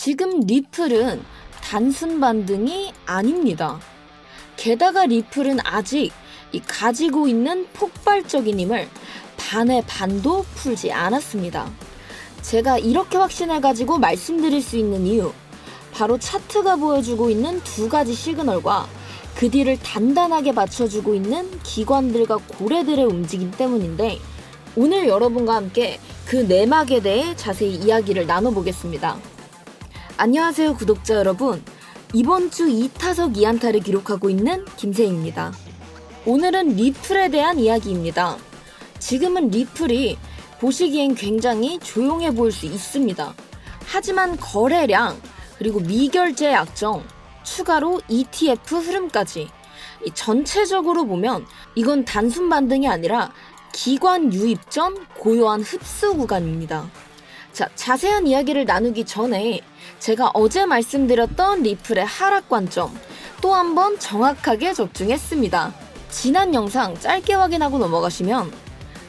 지금 리플은 단순 반등이 아닙니다. 게다가 리플은 아직 가지고 있는 폭발적인 힘을 반의 반도 풀지 않았습니다. 제가 이렇게 확신을 가지고 말씀드릴 수 있는 이유, 바로 차트가 보여주고 있는 두 가지 시그널과 그 뒤를 단단하게 받쳐주고 있는 기관들과 고래들의 움직임 때문인데, 오늘 여러분과 함께 그 내막에 대해 자세히 이야기를 나눠보겠습니다. 안녕하세요 구독자 여러분, 이번 주 2타석 2안타를 기록하고 있는 김세희입니다. 오늘은 리플에 대한 이야기입니다. 지금은 리플이 보시기엔 굉장히 조용해 보일 수 있습니다. 하지만 거래량, 그리고 미결제 약정, 추가로 ETF 흐름까지 전체적으로 보면 이건 단순 반등이 아니라 기관 유입 전 고요한 흡수 구간입니다. 자, 자세한 이야기를 나누기 전에 제가 어제 말씀드렸던 리플의 하락 관점 또 한번 정확하게 적중했습니다. 지난 영상 짧게 확인하고 넘어가시면,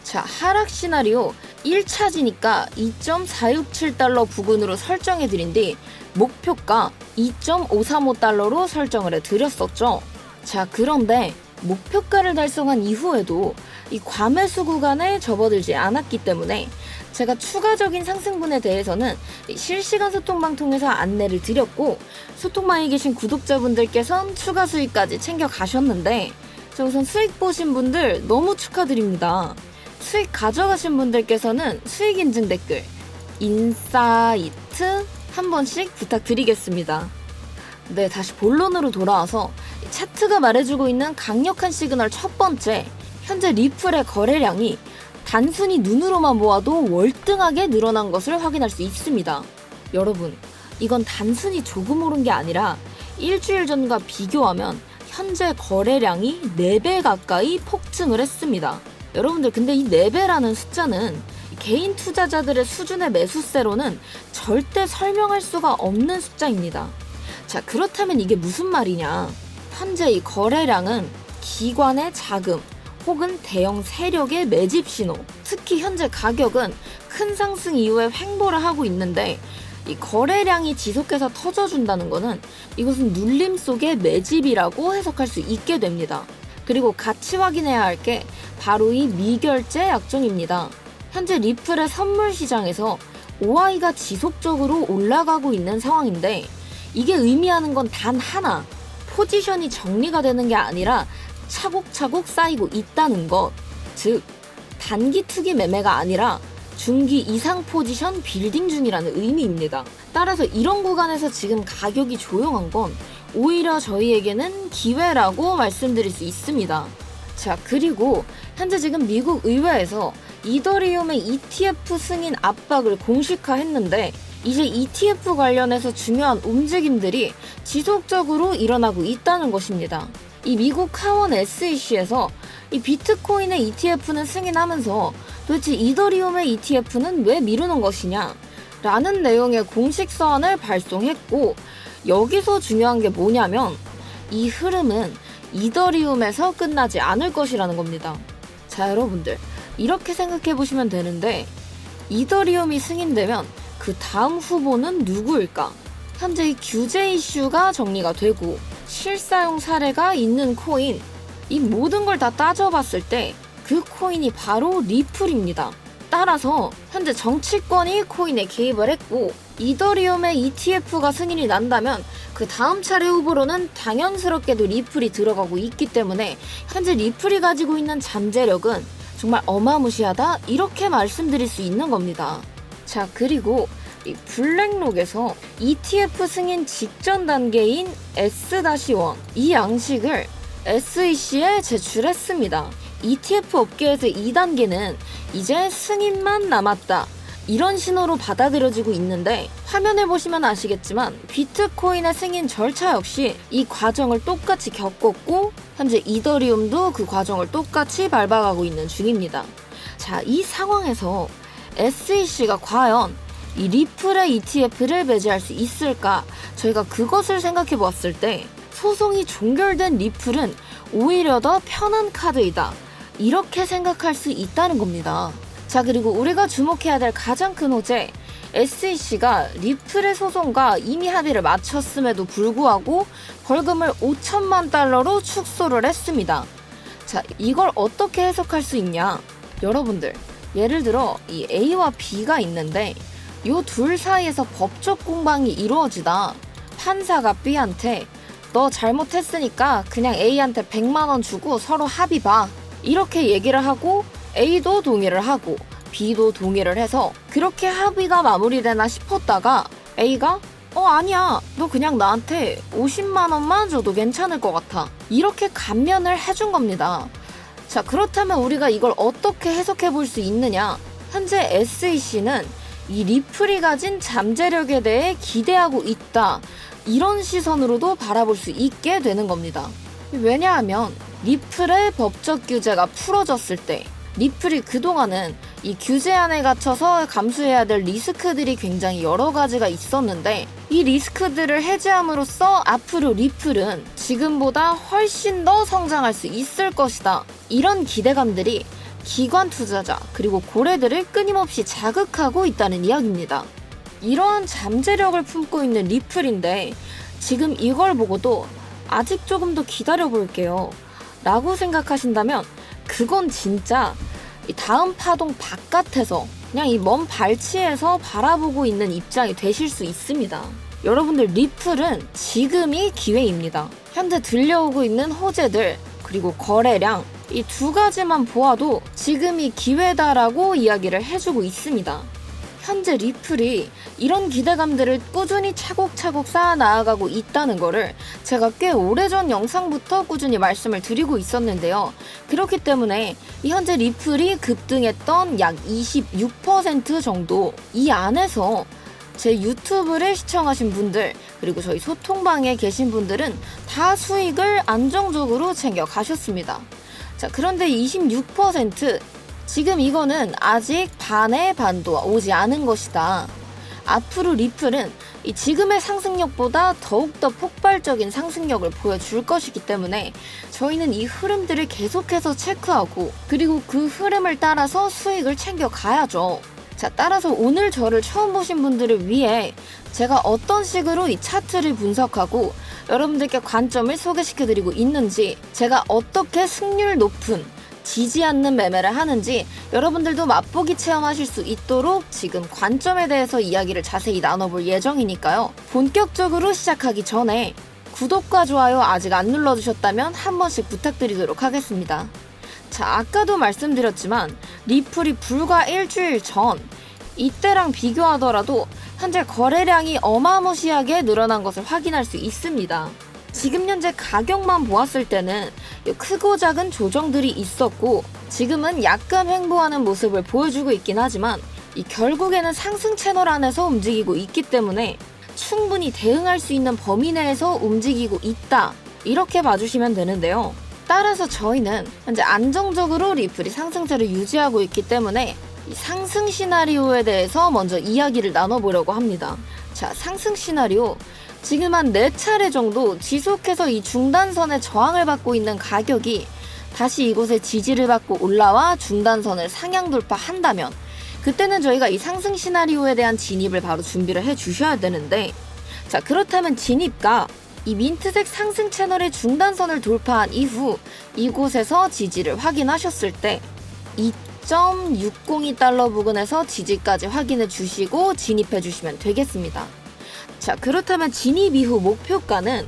자, 하락 시나리오 1차지니까 2.467달러 부근으로 설정해드린 뒤 목표가 2.535달러로 설정을 해드렸었죠. 자, 그런데 목표가를 달성한 이후에도 이 과매수 구간에 접어들지 않았기 때문에 제가 추가적인 상승분에 대해서는 실시간 소통방 통해서 안내를 드렸고, 소통방에 계신 구독자분들께선 추가 수익까지 챙겨 가셨는데, 우선 수익 보신 분들 너무 축하드립니다. 수익 가져가신 분들께서는 수익 인증 댓글 인사이트 한 번씩 부탁드리겠습니다. 네, 다시 본론으로 돌아와서 차트가 말해주고 있는 강력한 시그널 첫 번째, 현재 리플의 거래량이 단순히 눈으로만 보아도 월등하게 늘어난 것을 확인할 수 있습니다. 여러분, 이건 단순히 조금 오른 게 아니라 일주일 전과 비교하면 현재 거래량이 4배 가까이 폭증을 했습니다. 여러분들, 근데 이 4배라는 숫자는 개인 투자자들의 수준의 매수세로는 절대 설명할 수가 없는 숫자입니다. 자, 그렇다면 이게 무슨 말이냐? 현재 이 거래량은 기관의 자금 혹은 대형 세력의 매집 신호, 특히 현재 가격은 큰 상승 이후에 횡보를 하고 있는데, 이 거래량이 지속해서 터져준다는 것은 이것은 눌림 속의 매집이라고 해석할 수 있게 됩니다. 그리고 같이 확인해야 할 게 바로 이 미결제 약정입니다. 현재 리플의 선물 시장에서 OI가 지속적으로 올라가고 있는 상황인데, 이게 의미하는 건 단 하나, 포지션이 정리가 되는 게 아니라 차곡차곡 쌓이고 있다는 것, 즉 단기 투기 매매가 아니라 중기 이상 포지션 빌딩 중이라는 의미입니다. 따라서 이런 구간에서 지금 가격이 조용한 건 오히려 저희에게는 기회라고 말씀드릴 수 있습니다. 자, 그리고 현재 지금 미국 의회에서 이더리움의 ETF 승인 압박을 공식화했는데, 이제 ETF 관련해서 중요한 움직임들이 지속적으로 일어나고 있다는 것입니다. 이 미국 하원 SEC에서 이 비트코인의 ETF는 승인하면서 도대체 이더리움의 ETF는 왜 미루는 것이냐? 라는 내용의 공식 서한을 발송했고, 여기서 중요한 게 뭐냐면 이 흐름은 이더리움에서 끝나지 않을 것이라는 겁니다. 자, 여러분들, 이렇게 생각해 보시면 되는데, 이더리움이 승인되면 그 다음 후보는 누구일까? 현재 이 규제 이슈가 정리가 되고 실사용 사례가 있는 코인, 이 모든 걸 다 따져봤을 때 그 코인이 바로 리플입니다. 따라서 현재 정치권이 코인에 개입을 했고, 이더리움의 ETF가 승인이 난다면 그 다음 차례 후보로는 당연스럽게도 리플이 들어가고 있기 때문에 현재 리플이 가지고 있는 잠재력은 정말 어마무시하다, 이렇게 말씀드릴 수 있는 겁니다. 자, 그리고 이 블랙록에서 ETF 승인 직전 단계인 S-1, 이 양식을 SEC에 제출했습니다. ETF 업계에서 2단계는 이제 승인만 남았다, 이런 신호로 받아들여지고 있는데, 화면을 보시면 아시겠지만 비트코인의 승인 절차 역시 이 과정을 똑같이 겪었고, 현재 이더리움도 그 과정을 똑같이 밟아가고 있는 중입니다. 자, 이 상황에서 SEC가 과연 이 리플의 ETF를 배제할 수 있을까? 저희가 그것을 생각해 보았을 때 소송이 종결된 리플은 오히려 더 편한 카드이다, 이렇게 생각할 수 있다는 겁니다. 자, 그리고 우리가 주목해야 될 가장 큰 호재, SEC가 리플의 소송과 이미 합의를 마쳤음에도 불구하고 벌금을 5천만 달러로 축소를 했습니다. 자, 이걸 어떻게 해석할 수 있냐? 여러분들, 예를 들어 이 A와 B가 있는데 요 둘 사이에서 법적 공방이 이루어지다 판사가 B한테 너 잘못했으니까 그냥 A한테 100만 원 주고 서로 합의 봐, 이렇게 얘기를 하고 A도 동의를 하고 B도 동의를 해서 그렇게 합의가 마무리되나 싶었다가 A가 아니야, 너 그냥 나한테 50만 원만 줘도 괜찮을 것 같아, 이렇게 감면을 해준 겁니다. 자, 그렇다면 우리가 이걸 어떻게 해석해 볼 수 있느냐? 현재 SEC는 이 리플이 가진 잠재력에 대해 기대하고 있다, 이런 시선으로도 바라볼 수 있게 되는 겁니다. 왜냐하면 리플의 법적 규제가 풀어졌을 때 리플이 그동안은 이 규제 안에 갇혀서 감수해야 될 리스크들이 굉장히 여러 가지가 있었는데 이 리스크들을 해제함으로써 앞으로 리플은 지금보다 훨씬 더 성장할 수 있을 것이다, 이런 기대감들이 기관 투자자 그리고 고래들을 끊임없이 자극하고 있다는 이야기입니다. 이러한 잠재력을 품고 있는 리플인데 지금 이걸 보고도 아직 조금 더 기다려볼게요 라고 생각하신다면 그건 진짜 이 다음 파동 바깥에서 그냥 이 먼 발치에서 바라보고 있는 입장이 되실 수 있습니다. 여러분들, 리플은 지금이 기회입니다. 현재 들려오고 있는 호재들 그리고 거래량, 이 두 가지만 보아도 지금이 기회다라고 이야기를 해주고 있습니다. 현재 리플이 이런 기대감들을 꾸준히 차곡차곡 쌓아 나아가고 있다는 거를 제가 꽤 오래전 영상부터 꾸준히 말씀을 드리고 있었는데요. 그렇기 때문에 이 현재 리플이 급등했던 약 26% 정도 이 안에서 제 유튜브를 시청하신 분들 그리고 저희 소통방에 계신 분들은 다 수익을 안정적으로 챙겨 가셨습니다. 자, 그런데 26%, 지금 이거는 아직 반의 반도 오지 않은 것이다. 앞으로 리플은 이 지금의 상승력보다 더욱더 폭발적인 상승력을 보여줄 것이기 때문에 저희는 이 흐름들을 계속해서 체크하고 그리고 그 흐름을 따라서 수익을 챙겨 가야죠. 자, 따라서 오늘 저를 처음 보신 분들을 위해 제가 어떤 식으로 이 차트를 분석하고 여러분들께 관점을 소개시켜드리고 있는지, 제가 어떻게 승률 높은 지지 않는 매매를 하는지 여러분들도 맛보기 체험하실 수 있도록 지금 관점에 대해서 이야기를 자세히 나눠볼 예정이니까요. 본격적으로 시작하기 전에 구독과 좋아요 아직 안 눌러주셨다면 한 번씩 부탁드리도록 하겠습니다. 자, 아까도 말씀드렸지만 리플이 불과 일주일 전 이때랑 비교하더라도 현재 거래량이 어마무시하게 늘어난 것을 확인할 수 있습니다. 지금 현재 가격만 보았을 때는 크고 작은 조정들이 있었고 지금은 약간 횡보하는 모습을 보여주고 있긴 하지만 이 결국에는 상승 채널 안에서 움직이고 있기 때문에 충분히 대응할 수 있는 범위 내에서 움직이고 있다, 이렇게 봐주시면 되는데요. 따라서 저희는 현재 안정적으로 리플이 상승세를 유지하고 있기 때문에 이 상승 시나리오에 대해서 먼저 이야기를 나눠보려고 합니다. 자, 상승 시나리오, 지금 한 4차례 정도 지속해서 이 중단선에 저항을 받고 있는 가격이 다시 이곳에 지지를 받고 올라와 중단선을 상향 돌파한다면 그때는 저희가 이 상승 시나리오에 대한 진입을 바로 준비를 해 주셔야 되는데, 자, 그렇다면 진입가 이 민트색 상승 채널의 중단선을 돌파한 이후 이곳에서 지지를 확인하셨을 때 2.602달러 부근에서 지지까지 확인해 주시고 진입해 주시면 되겠습니다. 자, 그렇다면 진입 이후 목표가는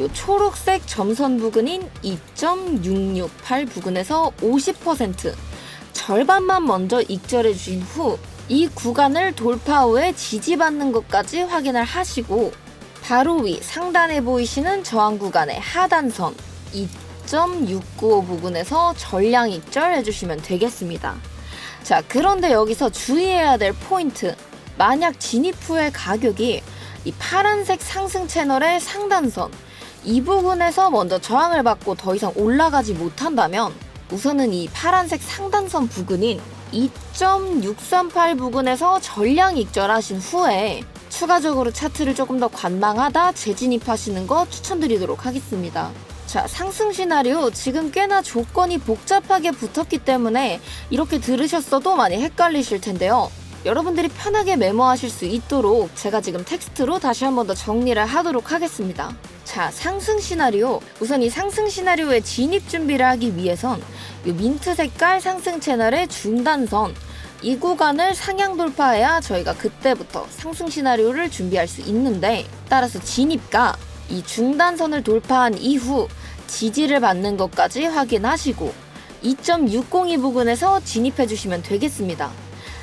요 초록색 점선 부근인 2.668 부근에서 50% 절반만 먼저 익절해 주신 후 이 구간을 돌파 후에 지지받는 것까지 확인을 하시고 바로 위 상단에 보이시는 저항 구간의 하단선 2.695 부근에서 전량 익절 해주시면 되겠습니다. 자, 그런데 여기서 주의해야 될 포인트, 만약 진입 후에 가격이 이 파란색 상승 채널의 상단선 이 부분에서 먼저 저항을 받고 더 이상 올라가지 못한다면 우선은 이 파란색 상단선 부근인 2.638 부근에서 전량 익절하신 후에 추가적으로 차트를 조금 더 관망하다 재진입하시는 거 추천드리도록 하겠습니다. 자, 상승 시나리오 지금 꽤나 조건이 복잡하게 붙었기 때문에 이렇게 들으셨어도 많이 헷갈리실 텐데요. 여러분들이 편하게 메모하실 수 있도록 제가 지금 텍스트로 다시 한 번 더 정리를 하도록 하겠습니다. 자, 상승 시나리오. 우선 이 상승 시나리오의 진입 준비를 하기 위해선 이 민트 색깔 상승 채널의 중단선, 이 구간을 상향 돌파해야 저희가 그때부터 상승 시나리오를 준비할 수 있는데, 따라서 진입가 이 중단선을 돌파한 이후 지지를 받는 것까지 확인하시고 2.602 부근에서 진입해 주시면 되겠습니다.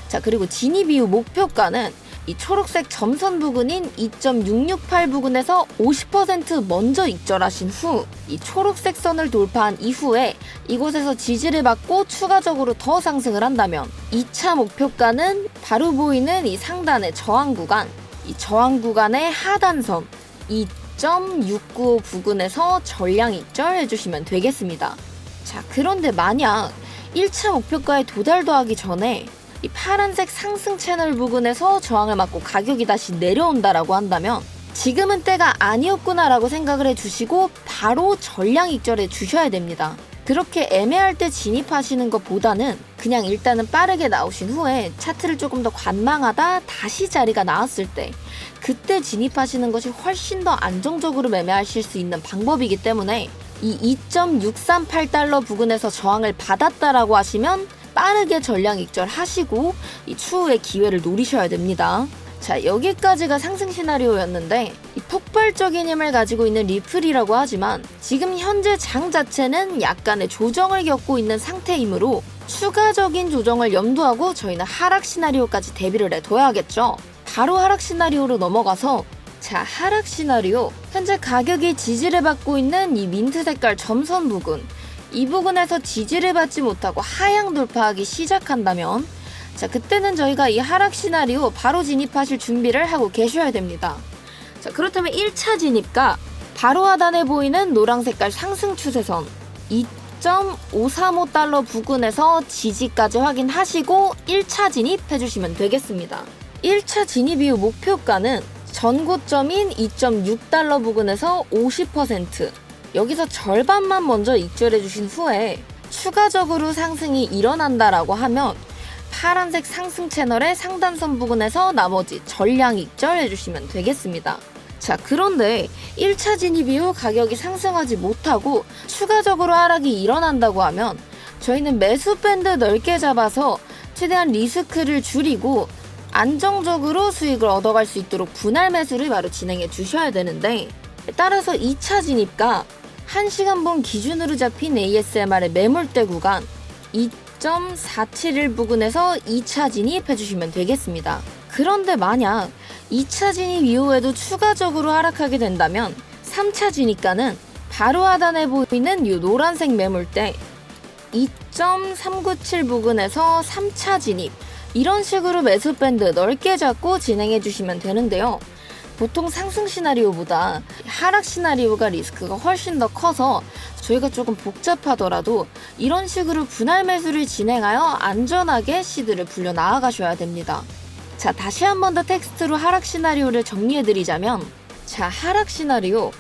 자, 그리고 진입 이후 목표가는 이 초록색 점선 부근인 2.668 부근에서 50% 먼저 익절하신 후 이 초록색 선을 돌파한 이후에 이곳에서 지지를 받고 추가적으로 더 상승을 한다면 2차 목표가는 바로 보이는 이 상단의 저항 구간, 이 저항 구간의 하단선 2.695 부근에서 전량 익절해 주시면 되겠습니다. 자, 그런데 만약 1차 목표가에 도달도 하기 전에 이 파란색 상승 채널 부근에서 저항을 맞고 가격이 다시 내려온다라고 한다면 지금은 때가 아니었구나라고 생각을 해주시고 바로 전량 익절해 주셔야 됩니다. 그렇게 애매할 때 진입하시는 것보다는 그냥 일단은 빠르게 나오신 후에 차트를 조금 더 관망하다 다시 자리가 나왔을 때 그때 진입하시는 것이 훨씬 더 안정적으로 매매하실 수 있는 방법이기 때문에 이 2.638달러 부근에서 저항을 받았다라고 하시면 빠르게 전량 익절하시고 이 추후의 기회를 노리셔야 됩니다. 자, 여기까지가 상승 시나리오였는데 이 폭발적인 힘을 가지고 있는 리플이라고 하지만 지금 현재 장 자체는 약간의 조정을 겪고 있는 상태이므로 추가적인 조정을 염두하고 저희는 하락 시나리오까지 대비를 해둬야겠죠. 바로 하락 시나리오로 넘어가서, 자, 하락 시나리오. 현재 가격이 지지를 받고 있는 이 민트 색깔 점선 부근, 이 부분에서 지지를 받지 못하고 하향 돌파하기 시작한다면, 자, 그때는 저희가 이 하락 시나리오 바로 진입하실 준비를 하고 계셔야 됩니다. 자, 그렇다면 1차 진입가 바로 하단에 보이는 노랑 색깔 상승 추세선 2.535달러 부근에서 지지까지 확인하시고 1차 진입해 주시면 되겠습니다. 1차 진입 이후 목표가는 전고점인 2.6달러 부근에서 50%, 여기서 절반만 먼저 익절해 주신 후에 추가적으로 상승이 일어난다라고 하면 파란색 상승 채널의 상단선 부근에서 나머지 전량 익절해 주시면 되겠습니다. 자, 그런데 1차 진입 이후 가격이 상승하지 못하고 추가적으로 하락이 일어난다고 하면 저희는 매수 밴드 넓게 잡아서 최대한 리스크를 줄이고 안정적으로 수익을 얻어갈 수 있도록 분할 매수를 바로 진행해 주셔야 되는데, 따라서 2차 진입가 1시간봉 기준으로 잡힌 ASMR의 매물대 구간 2.471 부근에서 2차 진입해 주시면 되겠습니다. 그런데 만약 2차 진입 이후에도 추가적으로 하락하게 된다면 3차 진입가는 바로 하단에 보이는 이 노란색 매물대 2.397 부근에서 3차 진입, 이런 식으로 매수 밴드 넓게 잡고 진행해 주시면 되는데요. 보통 상승 시나리오보다 하락 시나리오가 리스크가 훨씬 더 커서 저희가 조금 복잡하더라도 이런 식으로 분할 매수를 진행하여 안전하게 시드를 불려 나아가셔야 됩니다. 자, 다시 한 번 더 텍스트로 하락 시나리오를 정리해드리자면, 자, 하락 시나리오.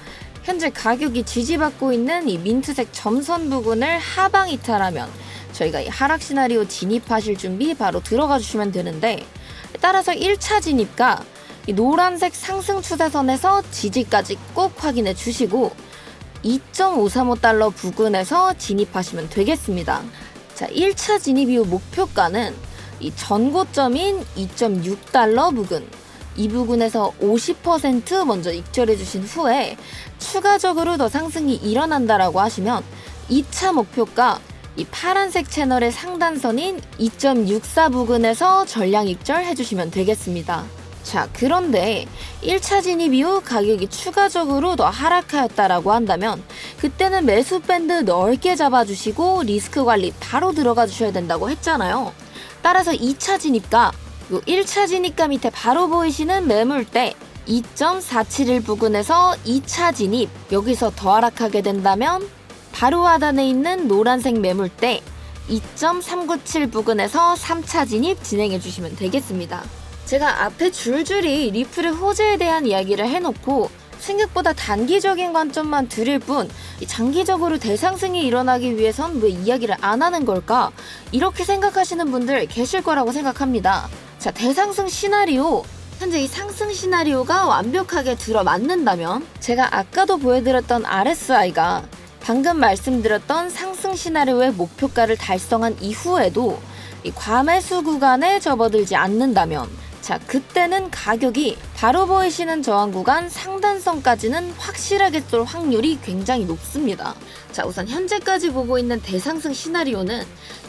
현재 가격이 지지받고 있는 이 민트색 점선 부근을 하방 이탈하면 저희가 이 하락 시나리오 진입하실 준비 바로 들어가 주시면 되는데, 따라서 1차 진입가 이 노란색 상승 추세선에서 지지까지 꼭 확인해 주시고 2.535달러 부근에서 진입하시면 되겠습니다. 자, 1차 진입 이후 목표가는 이 전고점인 2.6달러 부근, 이 부근에서 50% 먼저 익절해 주신 후에 추가적으로 더 상승이 일어난다라고 하시면 2차 목표가 이 파란색 채널의 상단선인 2.64 부근에서 전량 익절해 주시면 되겠습니다. 자, 그런데 1차 진입 이후 가격이 추가적으로 더 하락하였다라고 한다면 그때는 매수 밴드 넓게 잡아주시고 리스크 관리 바로 들어가 주셔야 된다고 했잖아요. 따라서 2차 진입가, 요 1차 진입가 밑에 바로 보이시는 매물대 2.471 부근에서 2차 진입, 여기서 더 하락하게 된다면 바로 하단에 있는 노란색 매물대 2.397 부근에서 3차 진입 진행해 주시면 되겠습니다. 제가 앞에 줄줄이 리플의 호재에 대한 이야기를 해놓고 생각보다 단기적인 관점만 드릴 뿐 장기적으로 대상승이 일어나기 위해선 왜 이야기를 안 하는 걸까? 이렇게 생각하시는 분들 계실 거라고 생각합니다. 자, 대상승 시나리오. 현재 이 상승 시나리오가 완벽하게 들어맞는다면 제가 아까도 보여드렸던 RSI가 방금 말씀드렸던 상승 시나리오의 목표가를 달성한 이후에도 이 과매수 구간에 접어들지 않는다면, 자, 그때는 가격이 바로 보이시는 저항 구간 상단선까지는 확실하게 쏠 확률이 굉장히 높습니다. 자, 우선 현재까지 보고 있는 대상승 시나리오는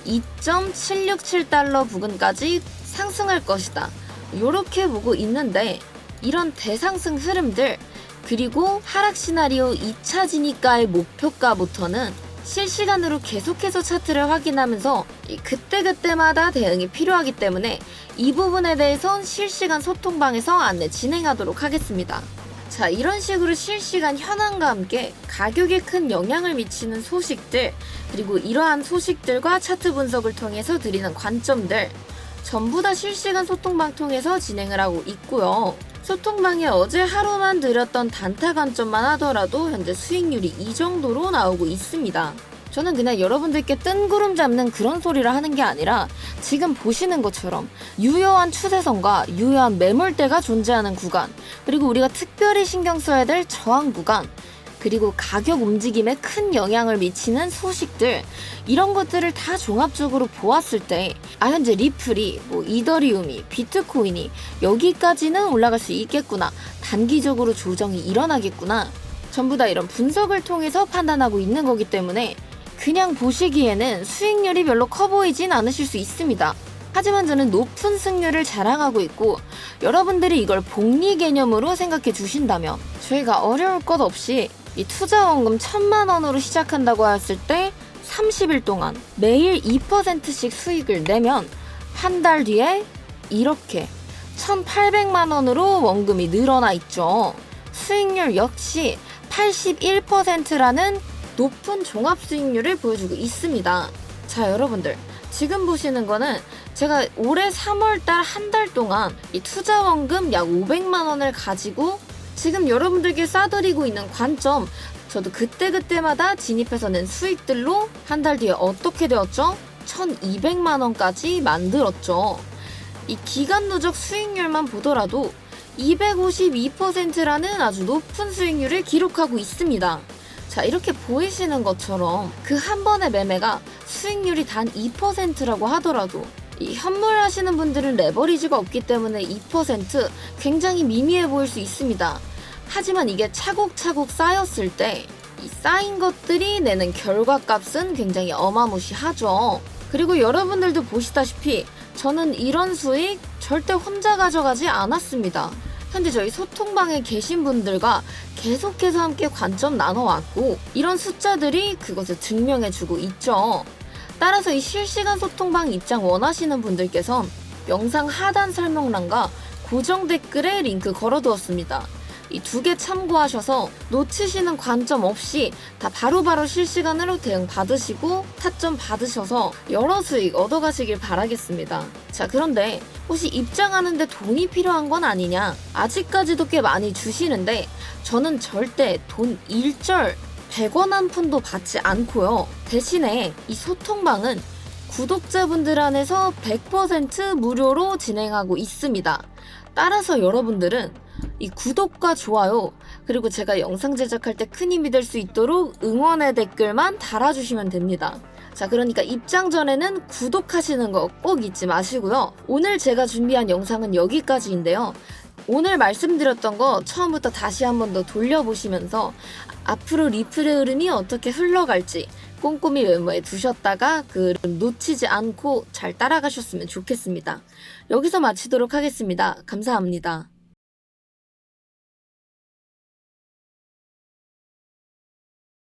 2.767달러 부근까지 상승할 것이다, 이렇게 보고 있는데, 이런 대상승 흐름들 그리고 하락 시나리오 2차 진입가의 목표가부터는 실시간으로 계속해서 차트를 확인하면서 그때그때마다 대응이 필요하기 때문에 이 부분에 대해선 실시간 소통방에서 안내 진행하도록 하겠습니다. 자, 이런 식으로 실시간 현황과 함께 가격에 큰 영향을 미치는 소식들, 그리고 이러한 소식들과 차트 분석을 통해서 드리는 관점들 전부 다 실시간 소통방 통해서 진행을 하고 있고요. 소통방에 어제 하루만 드렸던 단타 관점만 하더라도 현재 수익률이 이 정도로 나오고 있습니다. 저는 그냥 여러분들께 뜬구름 잡는 그런 소리를 하는 게 아니라 지금 보시는 것처럼 유효한 추세선과 유효한 매물대가 존재하는 구간, 그리고 우리가 특별히 신경 써야 될 저항 구간, 그리고 가격 움직임에 큰 영향을 미치는 소식들, 이런 것들을 다 종합적으로 보았을 때 현재 리플이, 이더리움이, 비트코인이 여기까지는 올라갈 수 있겠구나, 단기적으로 조정이 일어나겠구나, 전부 다 이런 분석을 통해서 판단하고 있는 거기 때문에 그냥 보시기에는 수익률이 별로 커 보이진 않으실 수 있습니다. 하지만 저는 높은 승률을 자랑하고 있고, 여러분들이 이걸 복리 개념으로 생각해 주신다면 저희가 어려울 것 없이 이 투자 원금 1,000만 원으로 시작한다고 했을 때 30일 동안 매일 2%씩 수익을 내면 한 달 뒤에 이렇게 1,800만 원으로 원금이 늘어나 있죠. 수익률 역시 81%라는 높은 종합 수익률을 보여주고 있습니다. 자, 여러분들 지금 보시는 거는 제가 올해 3월달 한 달 동안 이 투자 원금 약 500만 원을 가지고 지금 여러분들께 싸드리고 있는 관점, 저도 그때그때마다 진입해서 낸 수익들로 한 달 뒤에 어떻게 되었죠? 1,200만 원까지 만들었죠. 이 기간 누적 수익률만 보더라도 252%라는 아주 높은 수익률을 기록하고 있습니다. 자, 이렇게 보이시는 것처럼 그 한 번의 매매가 수익률이 단 2%라고 하더라도 이 현물 하시는 분들은 레버리지가 없기 때문에 2% 굉장히 미미해 보일 수 있습니다. 하지만 이게 차곡차곡 쌓였을 때 이 쌓인 것들이 내는 결과값은 굉장히 어마무시하죠. 그리고 여러분들도 보시다시피 저는 이런 수익 절대 혼자 가져가지 않았습니다. 현재 저희 소통방에 계신 분들과 계속해서 함께 관점 나눠왔고, 이런 숫자들이 그것을 증명해주고 있죠. 따라서 이 실시간 소통방 입장 원하시는 분들께선 영상 하단 설명란과 고정 댓글에 링크 걸어두었습니다. 이 두 개 참고하셔서 놓치시는 관점 없이 다 바로바로 실시간으로 대응 받으시고 타점 받으셔서 여러 수익 얻어가시길 바라겠습니다. 자, 그런데 혹시 입장하는데 돈이 필요한 건 아니냐? 아직까지도 꽤 많이 주시는데 저는 절대 돈 일절 100원 한 푼도 받지 않고요. 대신에 이 소통방은 구독자분들 안에서 100% 무료로 진행하고 있습니다. 따라서 여러분들은 이 구독과 좋아요, 그리고 제가 영상 제작할 때 큰 힘이 될 수 있도록 응원의 댓글만 달아주시면 됩니다. 자, 그러니까 입장 전에는 구독하시는 거 꼭 잊지 마시고요. 오늘 제가 준비한 영상은 여기까지인데요. 오늘 말씀드렸던 거 처음부터 다시 한 번 더 돌려보시면서 앞으로 리플의 흐름이 어떻게 흘러갈지 꼼꼼히 메모해 두셨다가 그 흐름 놓치지 않고 잘 따라가셨으면 좋겠습니다. 여기서 마치도록 하겠습니다. 감사합니다.